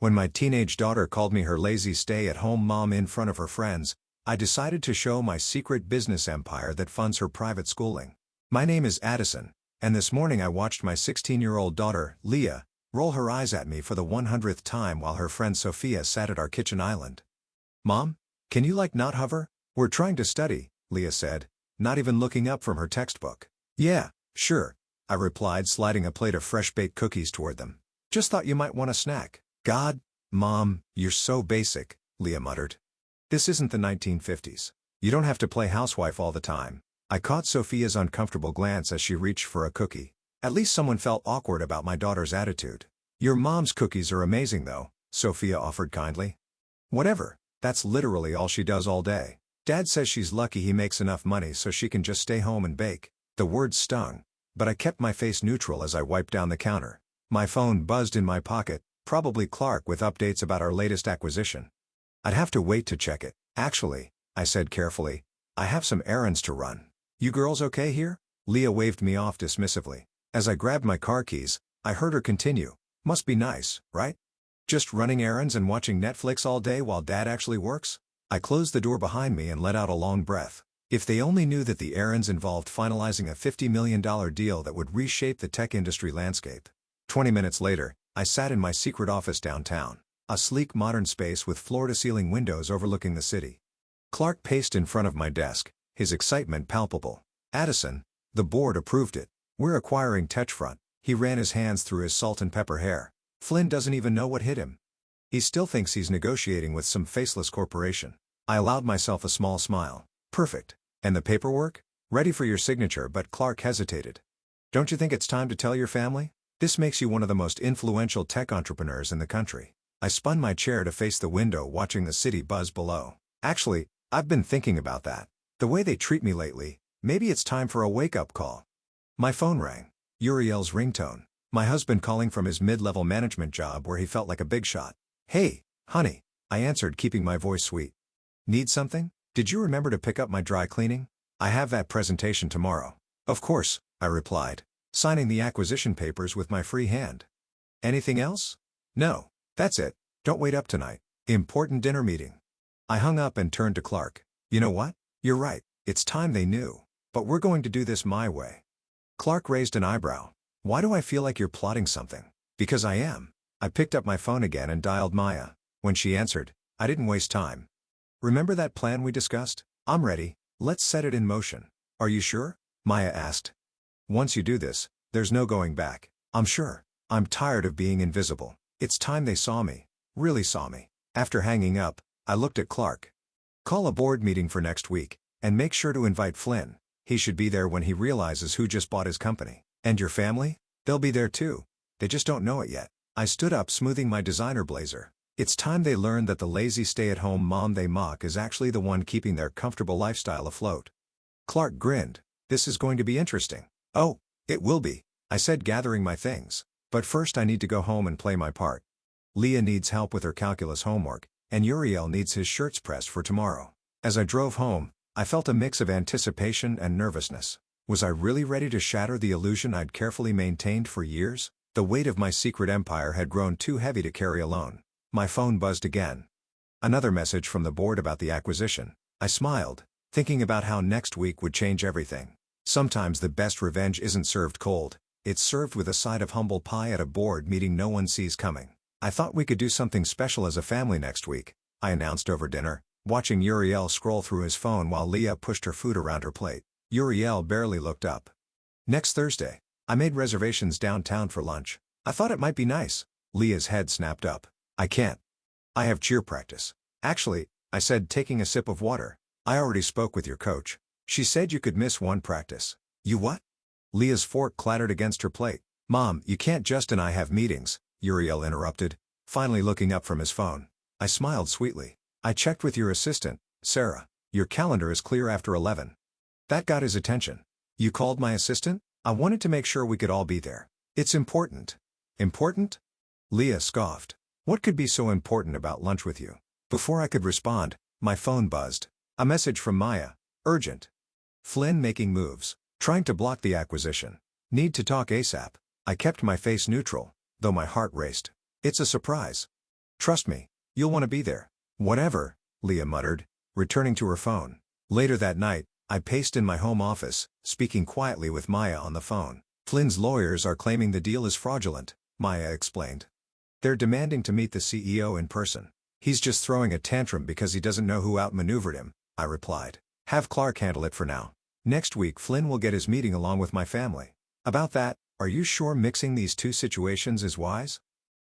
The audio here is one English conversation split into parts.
When my teenage daughter called me her lazy stay-at-home mom in front of her friends, I decided to show my secret business empire that funds her private schooling. My name is Addison, and this morning I watched my 16-year-old daughter, Leah, roll her eyes at me for the 100th time while her friend Sophia sat at our kitchen island. "Mom, can you not hover? We're trying to study," Leah said, not even looking up from her textbook. "Yeah, sure," I replied, sliding a plate of fresh-baked cookies toward them. "Just thought you might want a snack." "God, Mom, you're so basic," Leah muttered. "This isn't the 1950s. You don't have to play housewife all the time." I caught Sophia's uncomfortable glance as she reached for a cookie. At least someone felt awkward about my daughter's attitude. "Your mom's cookies are amazing though," Sophia offered kindly. "Whatever, that's literally all she does all day. Dad says she's lucky he makes enough money so she can just stay home and bake." The words stung, but I kept my face neutral as I wiped down the counter. My phone buzzed in my pocket, probably Clark with updates about our latest acquisition. I'd have to wait to check it. "Actually," I said carefully, "I have some errands to run. You girls okay here?" Leah waved me off dismissively. As I grabbed my car keys, I heard her continue, "Must be nice, right? Just running errands and watching Netflix all day while Dad actually works?" I closed the door behind me and let out a long breath. If they only knew that the errands involved finalizing a $50 million deal that would reshape the tech industry landscape. 20 minutes later, I sat in my secret office downtown, a sleek modern space with floor-to-ceiling windows overlooking the city. Clark paced in front of my desk, his excitement palpable. "Addison, the board approved it. We're acquiring Techfront." He ran his hands through his salt and pepper hair. "Flynn doesn't even know what hit him. He still thinks he's negotiating with some faceless corporation." I allowed myself a small smile. "Perfect. And the paperwork? Ready for your signature?" But Clark hesitated. "Don't you think it's time to tell your family? This makes you one of the most influential tech entrepreneurs in the country." I spun my chair to face the window, watching the city buzz below. "Actually, I've been thinking about that. The way they treat me lately, maybe it's time for a wake-up call." My phone rang. Uriel's ringtone. My husband calling from his mid-level management job where he felt like a big shot. "Hey, honey," I answered, keeping my voice sweet. "Need something? Did you remember to pick up my dry cleaning? I have that presentation tomorrow." "Of course," I replied, signing the acquisition papers with my free hand. "Anything else?" "No, that's it. Don't wait up tonight. Important dinner meeting." I hung up and turned to Clark. "You know what? You're right. It's time they knew. But we're going to do this my way." Clark raised an eyebrow. "Why do I feel like you're plotting something?" "Because I am." I picked up my phone again and dialed Maya. When she answered, I didn't waste time. "Remember that plan we discussed? I'm ready. Let's set it in motion." "Are you sure?" Maya asked. "Once you do this, there's no going back." "I'm sure. I'm tired of being invisible. It's time they saw me. Really saw me." After hanging up, I looked at Clark. "Call a board meeting for next week, and make sure to invite Flynn. He should be there when he realizes who just bought his company. And your family? They'll be there too. They just don't know it yet." I stood up, smoothing my designer blazer. It's time they learned that the lazy stay-at-home mom they mock is actually the one keeping their comfortable lifestyle afloat. Clark grinned. "This is going to be interesting." "Oh, it will be," I said, gathering my things. "But first I need to go home and play my part. Leah needs help with her calculus homework, and Uriel needs his shirts pressed for tomorrow." As I drove home, I felt a mix of anticipation and nervousness. Was I really ready to shatter the illusion I'd carefully maintained for years? The weight of my secret empire had grown too heavy to carry alone. My phone buzzed again. Another message from the board about the acquisition. I smiled, thinking about how next week would change everything. Sometimes the best revenge isn't served cold, it's served with a side of humble pie at a board meeting no one sees coming. "I thought we could do something special as a family next week," I announced over dinner, watching Uriel scroll through his phone while Leah pushed her food around her plate. Uriel barely looked up. "Next Thursday. I made reservations downtown for lunch. I thought it might be nice." Leah's head snapped up. "I can't. I have cheer practice." "Actually," I said, taking a sip of water, "I already spoke with your coach. She said you could miss one practice." "You what?" Leah's fork clattered against her plate. "Mom, you can't just and I have meetings," Uriel interrupted, finally looking up from his phone. I smiled sweetly. "I checked with your assistant, Sarah. Your calendar is clear after 11. That got his attention. "You called my assistant?" "I wanted to make sure we could all be there. It's important." "Important?" Leah scoffed. "What could be so important about lunch with you?" Before I could respond, my phone buzzed. A message from Maya. "Urgent. Flynn making moves. Trying to block the acquisition. Need to talk ASAP." I kept my face neutral, though my heart raced. "It's a surprise." Trust me, you'll want to be there. Whatever, Leah muttered, returning to her phone. Later that night, I paced in my home office, speaking quietly with Maya on the phone. Flynn's lawyers are claiming the deal is fraudulent, Maya explained. They're demanding to meet the CEO in person. He's just throwing a tantrum because he doesn't know who outmaneuvered him, I replied. Have Clark handle it for now. Next week Flynn will get his meeting along with my family. About that, are you sure mixing these two situations is wise?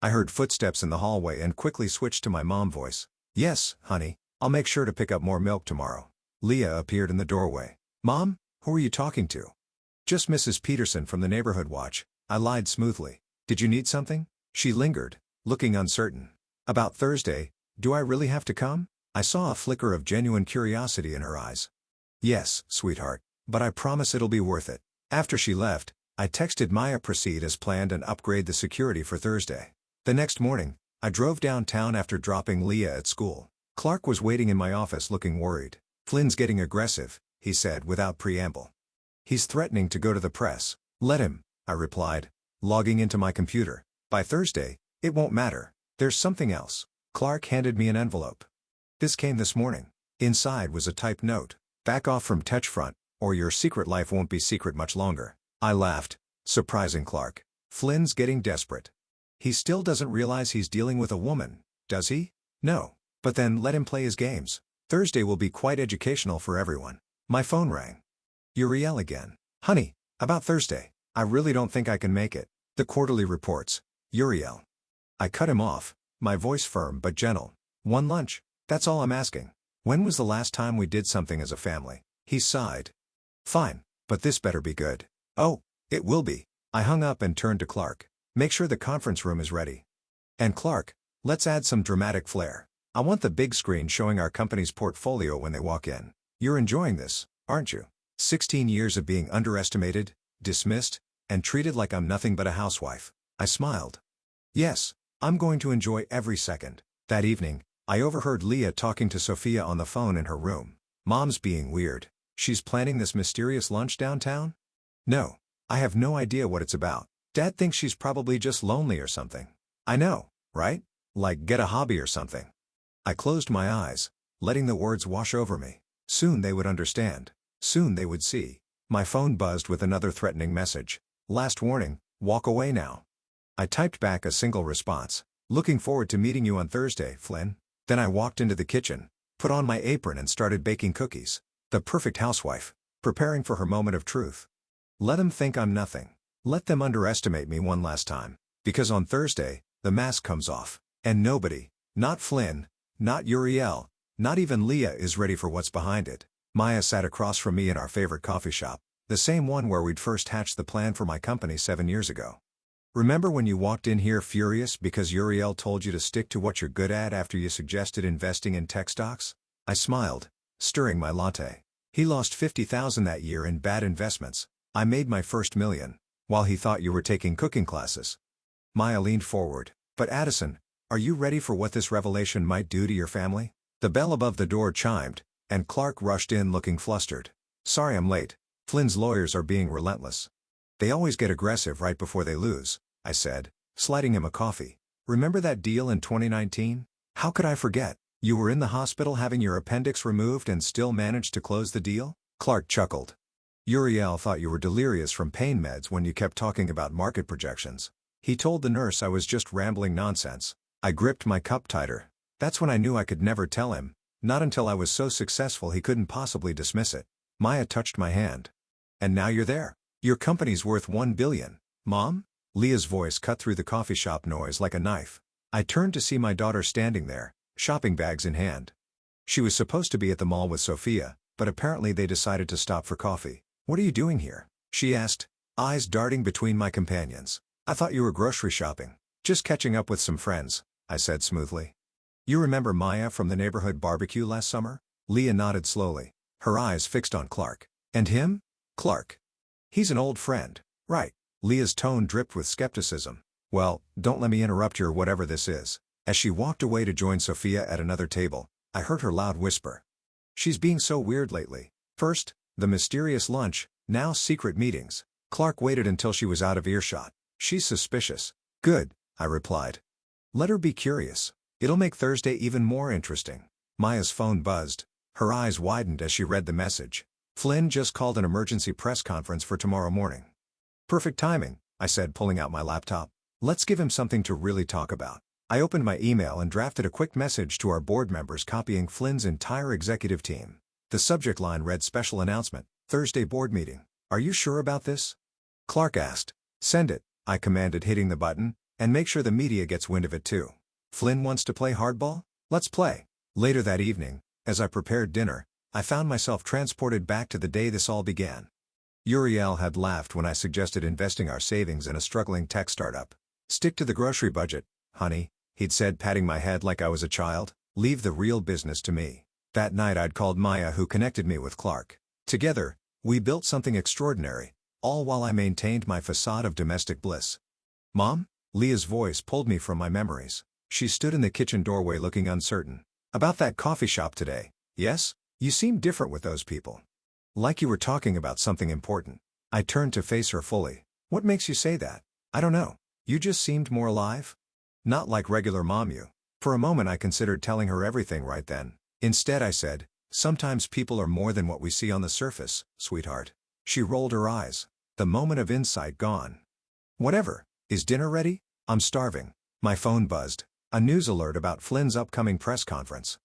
I heard footsteps in the hallway and quickly switched to my mom voice. Yes, honey, I'll make sure to pick up more milk tomorrow. Leah appeared in the doorway. Mom, who are you talking to? Just Mrs. Peterson from the neighborhood watch, I lied smoothly. Did you need something? She lingered, looking uncertain. About Thursday, do I really have to come? I saw a flicker of genuine curiosity in her eyes. Yes, sweetheart, but I promise it'll be worth it. After she left, I texted Maya proceed as planned and upgrade the security for Thursday. The next morning, I drove downtown after dropping Leah at school. Clark was waiting in my office looking worried. Flynn's getting aggressive, he said without preamble. He's threatening to go to the press. Let him, I replied, logging into my computer. By Thursday, it won't matter. There's something else. Clark handed me an envelope. This came this morning. Inside was a typed note. Back off from Touchfront, or your secret life won't be secret much longer. I laughed, surprising Clark. Flynn's getting desperate. He still doesn't realize he's dealing with a woman, does he? No. But then let him play his games. Thursday will be quite educational for everyone. My phone rang. Uriel again. Honey, about Thursday. I really don't think I can make it. The quarterly reports. Uriel. I cut him off, my voice firm but gentle. One lunch, that's all I'm asking. When was the last time we did something as a family? He sighed. Fine, but this better be good. Oh, it will be. I hung up and turned to Clark. Make sure the conference room is ready. And Clark, let's add some dramatic flair. I want the big screen showing our company's portfolio when they walk in. You're enjoying this, aren't you? 16 years of being underestimated, dismissed, and treated like I'm nothing but a housewife. I smiled. Yes, I'm going to enjoy every second. That evening, I overheard Leah talking to Sophia on the phone in her room. Mom's being weird. She's planning this mysterious lunch downtown? No, I have no idea what it's about. Dad thinks she's probably just lonely or something. I know, right? Like get a hobby or something. I closed my eyes, letting the words wash over me. Soon they would understand. Soon they would see. My phone buzzed with another threatening message. Last warning, walk away now. I typed back a single response. Looking forward to meeting you on Thursday, Flynn. Then I walked into the kitchen, put on my apron and started baking cookies. The perfect housewife, preparing for her moment of truth. Let them think I'm nothing. Let them underestimate me one last time. Because on Thursday, the mask comes off. And nobody, not Flynn, not Uriel, not even Leah is ready for what's behind it. Maya sat across from me in our favorite coffee shop, the same one where we'd first hatched the plan for my company 7 years ago. Remember when you walked in here furious because Uriel told you to stick to what you're good at after you suggested investing in tech stocks? I smiled, stirring my latte. He lost $50,000 that year in bad investments. I made my first $1 million, while he thought you were taking cooking classes. Maya leaned forward. But Addison, are you ready for what this revelation might do to your family? The bell above the door chimed, and Clark rushed in looking flustered. Sorry I'm late. Flynn's lawyers are being relentless. They always get aggressive right before they lose, I said, sliding him a coffee. Remember that deal in 2019? How could I forget? You were in the hospital having your appendix removed and still managed to close the deal? Clark chuckled. Uriel thought you were delirious from pain meds when you kept talking about market projections. He told the nurse I was just rambling nonsense. I gripped my cup tighter. That's when I knew I could never tell him, not until I was so successful he couldn't possibly dismiss it. Maya touched my hand. And now you're there. Your company's worth $1 billion. Mom? Leah's voice cut through the coffee shop noise like a knife. I turned to see my daughter standing there, shopping bags in hand. She was supposed to be at the mall with Sophia, but apparently they decided to stop for coffee. What are you doing here? She asked, eyes darting between my companions. I thought you were grocery shopping. Just catching up with some friends, I said smoothly. You remember Maya from the neighborhood barbecue last summer? Leah nodded slowly, her eyes fixed on Clark. And him? Clark. He's an old friend, right? Leah's tone dripped with skepticism. Well, don't let me interrupt your whatever this is. As she walked away to join Sophia at another table, I heard her loud whisper. She's being so weird lately. First, the mysterious lunch, now secret meetings. Clark waited until she was out of earshot. She's suspicious. Good, I replied. Let her be curious. It'll make Thursday even more interesting. Maya's phone buzzed. Her eyes widened as she read the message. Flynn just called an emergency press conference for tomorrow morning. Perfect timing, I said, pulling out my laptop. Let's give him something to really talk about. I opened my email and drafted a quick message to our board members copying Flynn's entire executive team. The subject line read Special Announcement, Thursday Board Meeting. Are you sure about this? Clark asked. Send it, I commanded, hitting the button, and make sure the media gets wind of it too. Flynn wants to play hardball? Let's play. Later that evening, as I prepared dinner, I found myself transported back to the day this all began. Uriel had laughed when I suggested investing our savings in a struggling tech startup. Stick to the grocery budget, honey, he'd said, patting my head like I was a child. Leave the real business to me. That night I'd called Maya, who connected me with Clark. Together, we built something extraordinary, all while I maintained my facade of domestic bliss. Mom? Leah's voice pulled me from my memories. She stood in the kitchen doorway looking uncertain. About that coffee shop today, yes? You seemed different with those people. Like you were talking about something important. I turned to face her fully. What makes you say that? I don't know. You just seemed more alive? Not like regular mom you. For a moment I considered telling her everything right then. Instead I said, sometimes people are more than what we see on the surface, sweetheart. She rolled her eyes. The moment of insight gone. Whatever. Is dinner ready? I'm starving. My phone buzzed. A news alert about Flynn's upcoming press conference.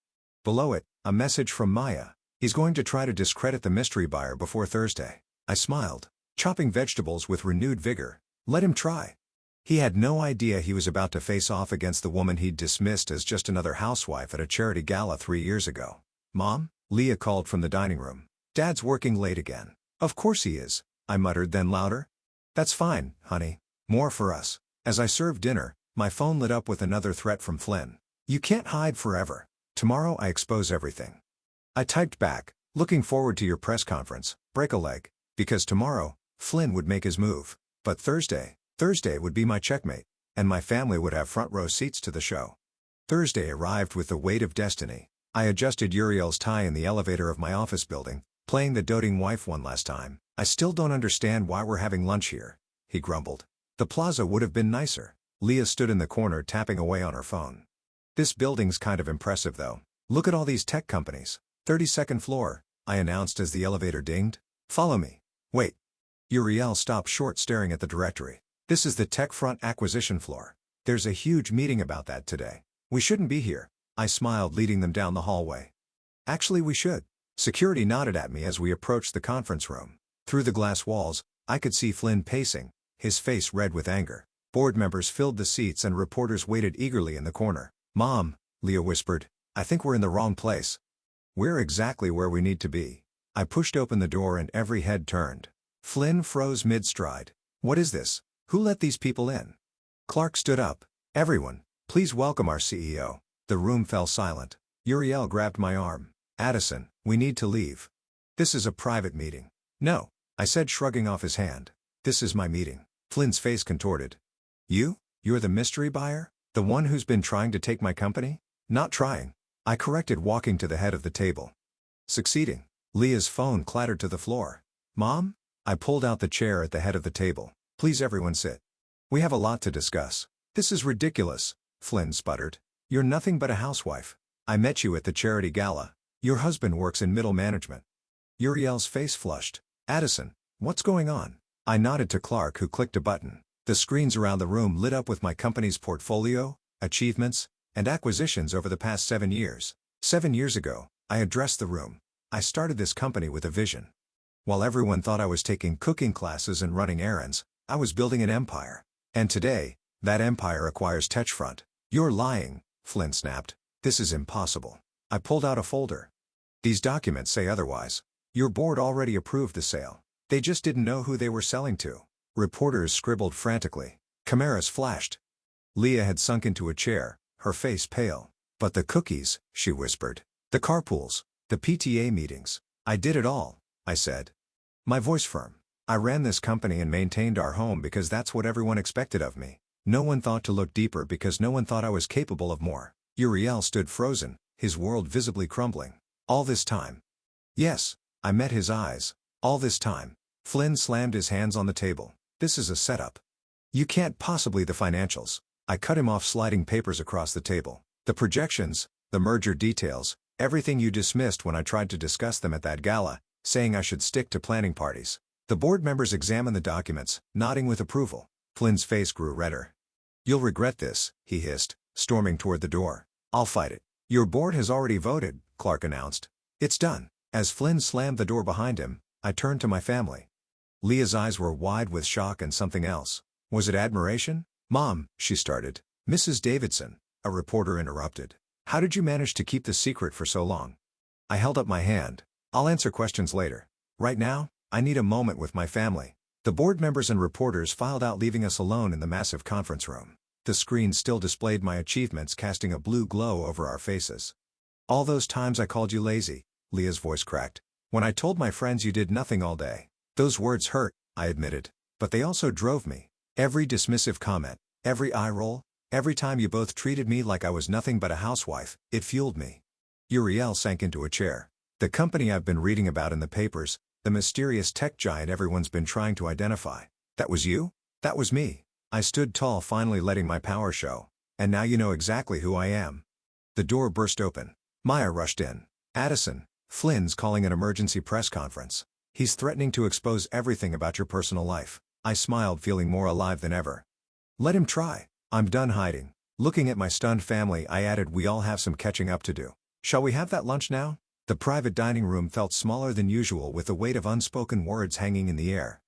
Below it, a message from Maya. He's going to try to discredit the mystery buyer before Thursday. I smiled, chopping vegetables with renewed vigor. Let him try. He had no idea he was about to face off against the woman he'd dismissed as just another housewife at a charity gala 3 years ago. Mom? Leah called from the dining room. Dad's working late again. Of course he is, I muttered, then louder. That's fine, honey. More for us. As I served dinner, my phone lit up with another threat from Flynn. You can't hide forever. Tomorrow I expose everything. I typed back, looking forward to your press conference, break a leg. Because tomorrow, Flynn would make his move. But Thursday would be my checkmate, and my family would have front row seats to the show. Thursday arrived with the weight of destiny. I adjusted Uriel's tie in the elevator of my office building, playing the doting wife one last time. I still don't understand why we're having lunch here, he grumbled. The plaza would have been nicer. Leah stood in the corner tapping away on her phone. This building's kind of impressive though. Look at all these tech companies. 32nd floor, I announced as the elevator dinged. Follow me. Wait. Uriel stopped short, staring at the directory. This is the tech front acquisition floor. There's a huge meeting about that today. We shouldn't be here. I smiled, leading them down the hallway. Actually we should. Security nodded at me as we approached the conference room. Through the glass walls, I could see Flynn pacing, his face red with anger. Board members filled the seats and reporters waited eagerly in the corner. Mom, Leah whispered, I think we're in the wrong place. We're exactly where we need to be. I pushed open the door and every head turned. Flynn froze mid-stride. What is this? Who let these people in? Clark stood up. Everyone, please welcome our CEO. The room fell silent. Uriel grabbed my arm. Addison, we need to leave. This is a private meeting. No, I said, shrugging off his hand. This is my meeting. Flynn's face contorted. You're the mystery buyer? The one who's been trying to take my company? Not trying. I corrected, walking to the head of the table. Succeeding. Leah's phone clattered to the floor. Mom? I pulled out the chair at the head of the table. Please everyone sit. We have a lot to discuss. This is ridiculous, Flynn sputtered. You're nothing but a housewife. I met you at the charity gala. Your husband works in middle management. Uriel's face flushed. Addison, what's going on? I nodded to Clark, who clicked a button. The screens around the room lit up with my company's portfolio, achievements, and acquisitions over the past 7 years. 7 years ago, I addressed the room. I started this company with a vision. While everyone thought I was taking cooking classes and running errands, I was building an empire. And today, that empire acquires Techfront. You're lying, Flynn snapped. This is impossible. I pulled out a folder. These documents say otherwise. Your board already approved the sale. They just didn't know who they were selling to. Reporters scribbled frantically. Cameras flashed. Leah had sunk into a chair, her face pale. But the cookies, she whispered. The carpools, the PTA meetings. I did it all, I said. My voice firm. I ran this company and maintained our home because that's what everyone expected of me. No one thought to look deeper because no one thought I was capable of more. Uriel stood frozen, his world visibly crumbling. All this time. Yes, I met his eyes. All this time. Flynn slammed his hands on the table. This is a setup. You can't possibly. The financials. I cut him off, sliding papers across the table. The projections, the merger details, everything you dismissed when I tried to discuss them at that gala, saying I should stick to planning parties. The board members examined the documents, nodding with approval. Flynn's face grew redder. "You'll regret this," he hissed, storming toward the door. "I'll fight it." "Your board has already voted," Clark announced. "It's done." As Flynn slammed the door behind him, I turned to my family. Leah's eyes were wide with shock and something else. Was it admiration? "Mom," she started. "Mrs. Davidson," a reporter interrupted. "How did you manage to keep the secret for so long?" I held up my hand. "I'll answer questions later. Right now, I need a moment with my family." The board members and reporters filed out, leaving us alone in the massive conference room. The screen still displayed my achievements, casting a blue glow over our faces. "All those times I called you lazy," Leah's voice cracked. "When I told my friends you did nothing all day. Those words hurt," I admitted. "But they also drove me. Every dismissive comment, every eye roll, every time you both treated me like I was nothing but a housewife, it fueled me." Uriel sank into a chair. "The company I've been reading about in the papers, the mysterious tech giant everyone's been trying to identify. That was you?" "That was me." I stood tall, finally letting my power show. "And now you know exactly who I am." The door burst open. Maya rushed in. "Addison, Flynn's calling an emergency press conference. He's threatening to expose everything about your personal life." I smiled, feeling more alive than ever. "Let him try. I'm done hiding." Looking at my stunned family, I added, "We all have some catching up to do. Shall we have that lunch now?" The private dining room felt smaller than usual, with the weight of unspoken words hanging in the air.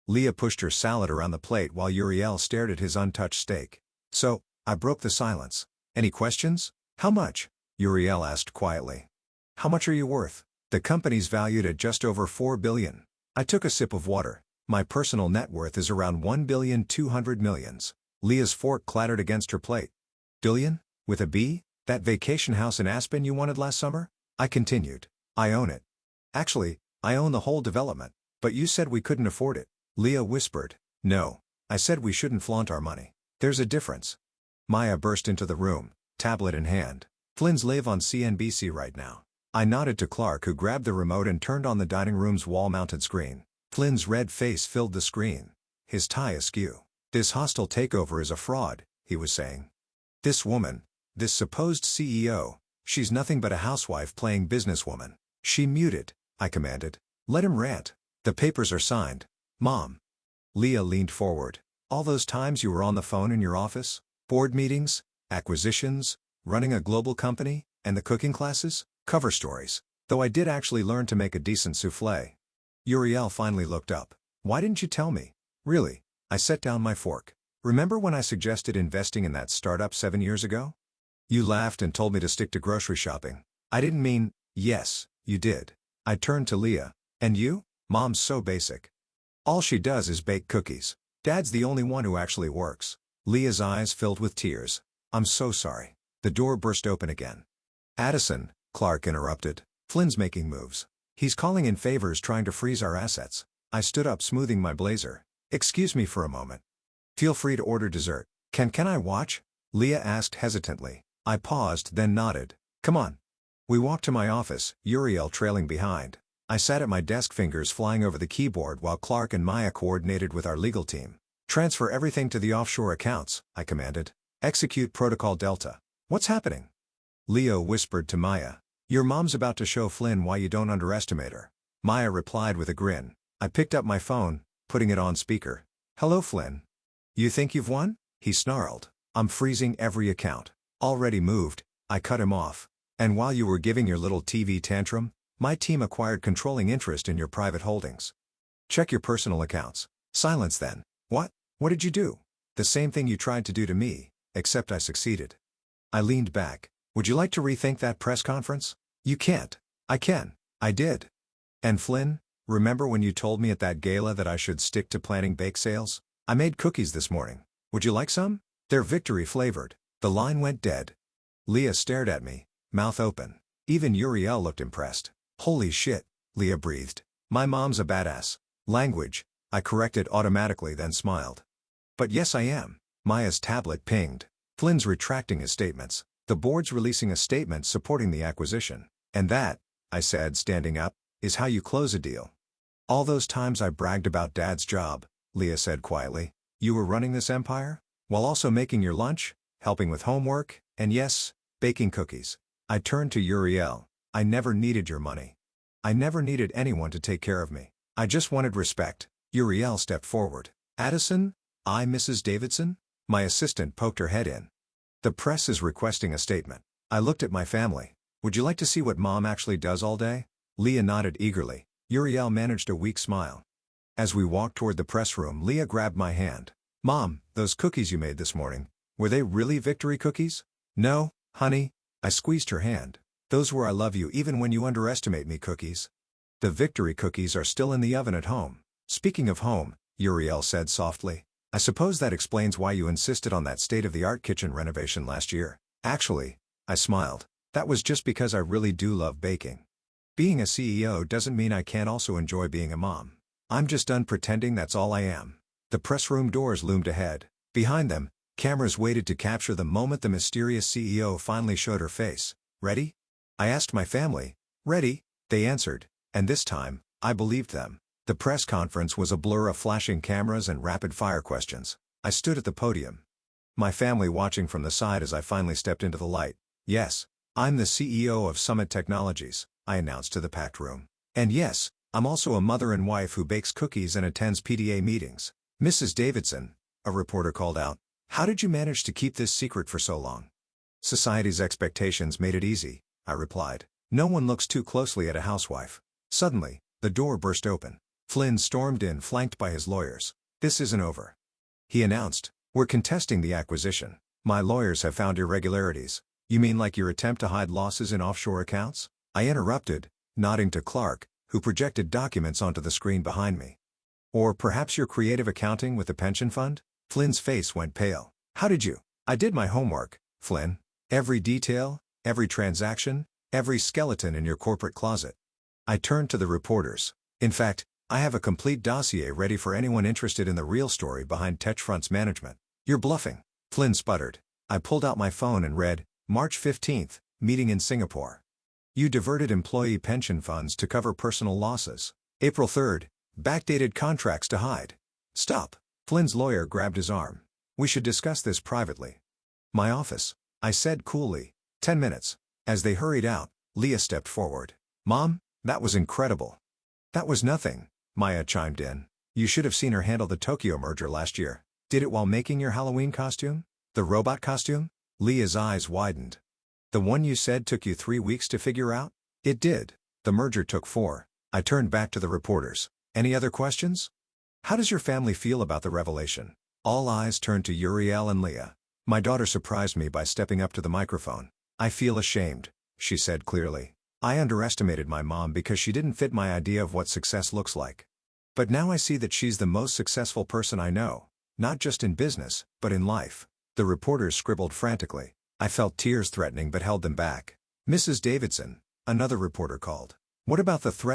Leah pushed her salad around the plate while Uriel stared at his untouched steak. "So," I broke the silence. "Any questions?" "How much?" Uriel asked quietly. "How much are you worth?" "The company's valued at just over $4 billion. I took a sip of water. "My personal net worth is around $1.2 billion. Leah's fork clattered against her plate. "Billion? With a B? That vacation house in Aspen you wanted last summer?" I continued. "I own it. Actually, I own the whole development." "But you said we couldn't afford it." Leah whispered. "No. I said we shouldn't flaunt our money. There's a difference." Maya burst into the room, tablet in hand. "Flynn's live on CNBC right now." I nodded to Clark, who grabbed the remote and turned on the dining room's wall-mounted screen. Flynn's red face filled the screen, his tie askew. "This hostile takeover is a fraud," he was saying. "This woman, this supposed CEO, she's nothing but a housewife playing businesswoman." "She muted," I commanded. "Let him rant. The papers are signed." "Mom." Leah leaned forward. "All those times you were on the phone in your office? Board meetings, acquisitions, running a global company, and the cooking classes? Cover stories. Though I did actually learn to make a decent soufflé." Uriel finally looked up. "Why didn't you tell me?" "Really?" I set down my fork. "Remember when I suggested investing in that startup 7 years ago? You laughed and told me to stick to grocery shopping." "I didn't mean—" "Yes, you did." I turned to Leah. "And you?" "Mom's so basic. All she does is bake cookies. Dad's the only one who actually works." Leah's eyes filled with tears. "I'm so sorry." The door burst open again. "Addison," Clark interrupted. "Flynn's making moves. He's calling in favors, trying to freeze our assets." I stood up, smoothing my blazer. "Excuse me for a moment." "Feel free to order dessert." Can I watch?" Leah asked hesitantly. I paused, then nodded. "Come on." We walked to my office, Uriel trailing behind. I sat at my desk, fingers flying over the keyboard, while Clark and Maya coordinated with our legal team. "Transfer everything to the offshore accounts," I commanded. "Execute Protocol Delta." "What's happening?" Leo whispered to Maya. "Your mom's about to show Flynn why you don't underestimate her." Maya replied with a grin. I picked up my phone, putting it on speaker. "Hello, Flynn. You think you've won?" He snarled. "I'm freezing every account." "Already moved," I cut him off. "And while you were giving your little TV tantrum, my team acquired controlling interest in your private holdings." "Check your personal accounts." "Silence then." "What? What did you do?" "The same thing you tried to do to me, except I succeeded." I leaned back. "Would you like to rethink that press conference?" "You can't." "I can." "I did." "And Flynn, remember when you told me at that gala that I should stick to planning bake sales? I made cookies this morning. Would you like some? They're victory flavored." The line went dead. Leah stared at me, mouth open. Even Uriel looked impressed. "Holy shit," Leah breathed. "My mom's a badass." "Language," I corrected automatically, then smiled. "But yes, I am." Maya's tablet pinged. "Flynn's retracting his statements. The board's releasing a statement supporting the acquisition. And that," I said, standing up, "is how you close a deal." "All those times I bragged about Dad's job," Leah said quietly. "You were running this empire? While also making your lunch, helping with homework, and yes, Baking cookies. I turned to Uriel. I never needed your money. I never needed anyone to take care of me. I just wanted respect. Uriel stepped forward. Addison? Mrs. Davidson? My assistant poked her head in. The press is requesting a statement. I looked at my family. Would you like to see what Mom actually does all day? Leah nodded eagerly. Uriel managed a weak smile. As we walked toward the press room, Leah grabbed my hand. Mom, those cookies you made this morning, were they really victory cookies? No, honey. I squeezed her hand. Those were I love you even when you underestimate me cookies. The victory cookies are still in the oven at home. Speaking of home, Uriel said softly, I suppose that explains why you insisted on that state-of-the-art kitchen renovation last year. Actually, I smiled. That was just because I really do love baking. Being a CEO doesn't mean I can't also enjoy being a mom. I'm just done pretending that's all I am. The press room doors loomed ahead. Behind them, cameras waited to capture the moment the mysterious CEO finally showed her face. Ready? I asked my family. Ready? They answered, and this time, I believed them. The press conference was a blur of flashing cameras and rapid-fire questions. I stood at the podium. My family watching from the side as I finally stepped into the light. Yes, I'm the CEO of Summit Technologies, I announced to the packed room. And yes, I'm also a mother and wife who bakes cookies and attends PDA meetings. Mrs. Davidson, a reporter called out, how did you manage to keep this secret for so long? Society's expectations made it easy, I replied. No one looks too closely at a housewife. Suddenly, the door burst open. Flynn stormed in, flanked by his lawyers. This isn't over, he announced. We're contesting the acquisition. My lawyers have found irregularities. You mean like your attempt to hide losses in offshore accounts? I interrupted, nodding to Clark, who projected documents onto the screen behind me. Or perhaps your creative accounting with the pension fund? Flynn's face went pale. How did you? I did my homework, Flynn. Every detail, every transaction, every skeleton in your corporate closet. I turned to the reporters. In fact, I have a complete dossier ready for anyone interested in the real story behind Techfront's management. You're bluffing, Flynn sputtered. I pulled out my phone and read, March 15th, meeting in Singapore. You diverted employee pension funds to cover personal losses. April 3rd, backdated contracts to hide. Stop. Flynn's lawyer grabbed his arm. We should discuss this privately. My office, I said coolly. 10 minutes. As they hurried out, Leah stepped forward. Mom, that was incredible. That was nothing, Maya chimed in. You should have seen her handle the Tokyo merger last year. Did it while making your Halloween costume? The robot costume? Leah's eyes widened. The one you said took you 3 weeks to figure out? It did. The merger took 4. I turned back to the reporters. Any other questions? How does your family feel about the revelation? All eyes turned to Uriel and Leah. My daughter surprised me by stepping up to the microphone. I feel ashamed, she said clearly. I underestimated my mom because she didn't fit my idea of what success looks like. But now I see that she's the most successful person I know, not just in business, but in life. The reporters scribbled frantically. I felt tears threatening but held them back. Mrs. Davidson, another reporter called. What about the threats